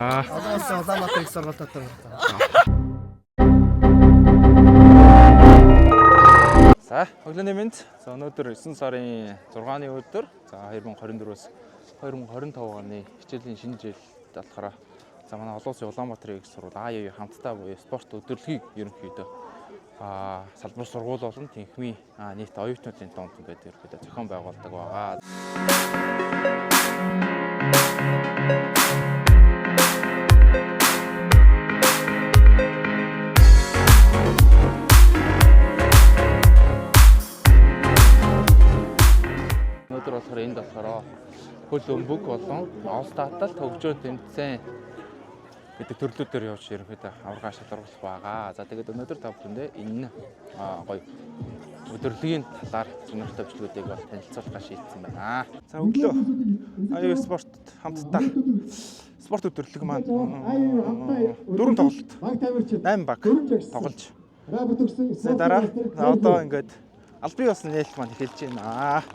Одоо Улаанбаатар их сургууль дотор. За, өглөөний мэнд. За, өнөөдөр 9 сарын 6-ны өдөр. За, 2024-өөс 2025 оны хичээлийн шинэ жил болохоор за манай олон улсын Улаанбаатар их сургууль АЯ хамтдаа буюу спорт өдрлөгийг ерөнхийдөө салбар сургууль болон тэнхимийн нийт оюутнуудын донд ингээд ерөнхийдөө зохион байгуулдаг байгаа. Өнөөдөр болохоор энд болохоор хөл өмбөг болон олстаатал хөгжөө тэмцээн гэдэг төрлүүдээр явж ерөнхийдөө аварга шалгаруулах байгаа. За тэгээд өнөөдөр та бүхэндээ энэ гоё өдрлөгийн талаар сонирхолтой бичлэгүүдийг бол танилцуулах шийдсэн байна. За өглөө АЯ спорт хамтдаа спорт өдрлөг маань 4 тоглолт 8 баг тоглож. За дараа одоо ингээд албан ёсны нээлт маань эхэлж байна.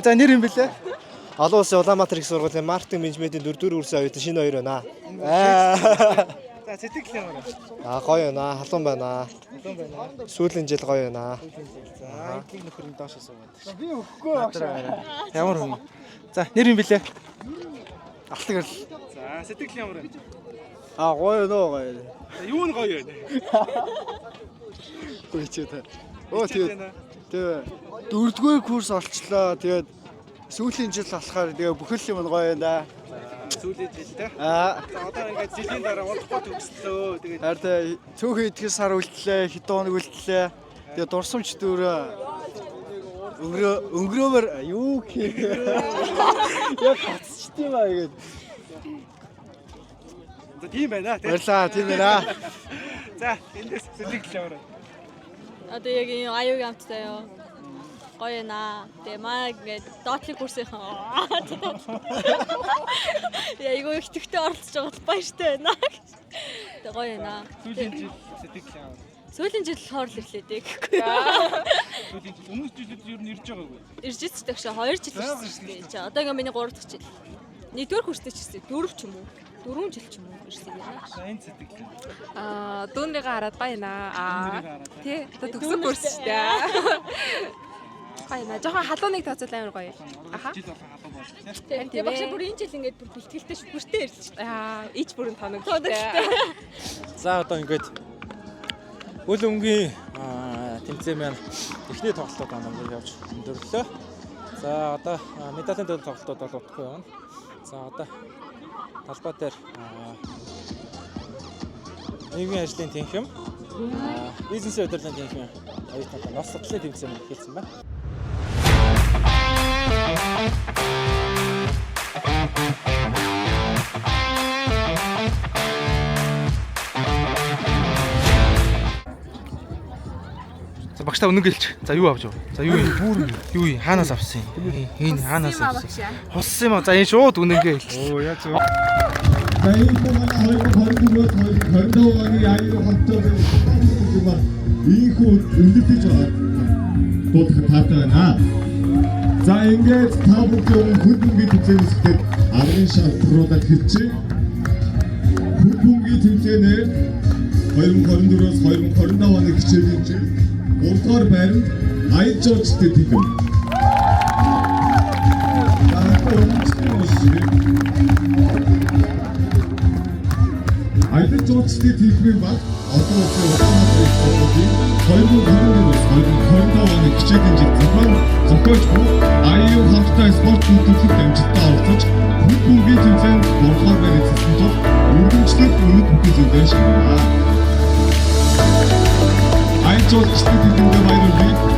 За нэр юм бэлээ. Олон улсын Улаанбаатар их сургуулийн маркетинг менежментийн 4-р курсын оюутан шинэ хоёр байна. За сэтгэл ямар вэ? Гоё байна. Халуун байна. Сүүлийн жил гоё байна. За ангийн нөхөрний доош суугаад. Би өгөхгүй багшаа. Ямар хүн? За нэр юм бэлээ. Алтан гэрэл. За сэтгэл ямар вэ? Гоё нөө гоё. Юу нь гоё вэ? Гоё ч та. Оо тэгээ 4-р курс олчлоо. Тэгээд сүүлийн жил болохоор тэгээ бүхэл юм гоё байна. Сүүлийн жил те. За одоо ингээд жилийн дараа удахгүй төгслөө. Тэгээд харин цөөхөн итгэс сар үлдлээ, хэд хоног үлдлээ. Тэгээд дурсамж дөрөө өнгөрөөр юу гэх яг хацчихдээ маа гээд. За тийм байна те. Баярлаа, тийм байна. За эндээс сэтгэл ямар вэ? Одоо яг энэ аюугийн хамттай юу? Гоё наа. Тэгээ маа ингээд доотлын курсынхаа. Яа айгүй их төвтэй оролцож байгаа баяртай байна. Тэгээ гоё наа. Сүүлийн жил сэтгэл ямар? Сүүлийн жил болохоор л эхлэдэг гэхгүй. Сүүлийн жил өмнөх жилд юу н ирж байгаагүй. Ирж ирсэн гэж 2 жил ирсэн гэж. Одоо ингээд миний 3 дахь жил. 1-р курстэй ч гэсэн 4 ч юм уу? 4 жил ч юм уу ирсэн юм. Энэ сэтгэл. Дүүнийгээ хараад баяна. Тий, одоо төгсөх курс шүү дээ. Баяна. Жохон халууныг тооцол амар гоё. Аха. Жил болон халуун болж тий. Тэгээ багш бүр энэ жил ингээд бүр бэлтгэлтэй бүртээ ирж байна. Ич бүрэн тоног. За одоо ингээд үл өмгийн тэмцээн маань эхний тоглолтууд маань явж өндөрлөө. За одоо медалийн төлөв тоглолтууд бол утгагүй байна. За одоо талбай дээр нийгмийн ажлын тэнхим бизнесийн удирдлагын тэнхим оюутнууд нас судлалын тэмцээн эхэлсэн байна. За багш та үнэн гэлч. За юу авч юу? За юу юм? Юу юм? Хаанаас авсан юм? Энэ хаанаас авсан? Хуссан юм аа. За энэ шууд үнэн гэлч. Оо яг зөв. За энэ манай 2024-25 оны аягүй хамтдаа ийм хүү өвлөдөж байгаа. таатай байна. За ингээд та бүхэн хөл бөмбөгийн тэмцээнээс ихэд 10 шалруудаа хэлчихье. Хөл бөмбөгийн тэмцээнээр 2024-өөс 2025 оны хичээлийн жил 3 дугаар байранд Аяд Жоржтэй тэлэв. Аяд Жоржтэй тэлбэр баг одоо Улаанбаатарын спортын 2024-өөс 2025 оны хичээлийн жил зохион зохиолч буй аюу хамттай спорт төлөвлөлт амжилттай оролцож хөл бөмбөгийн тэмцээнд 3 дугаар байрыг эзэлсэн тул өргөмжлөлт өмнөд бүхий зүйлээр шагнана. Аяд Жоржтэй тэлбэрэнд баярлалаа.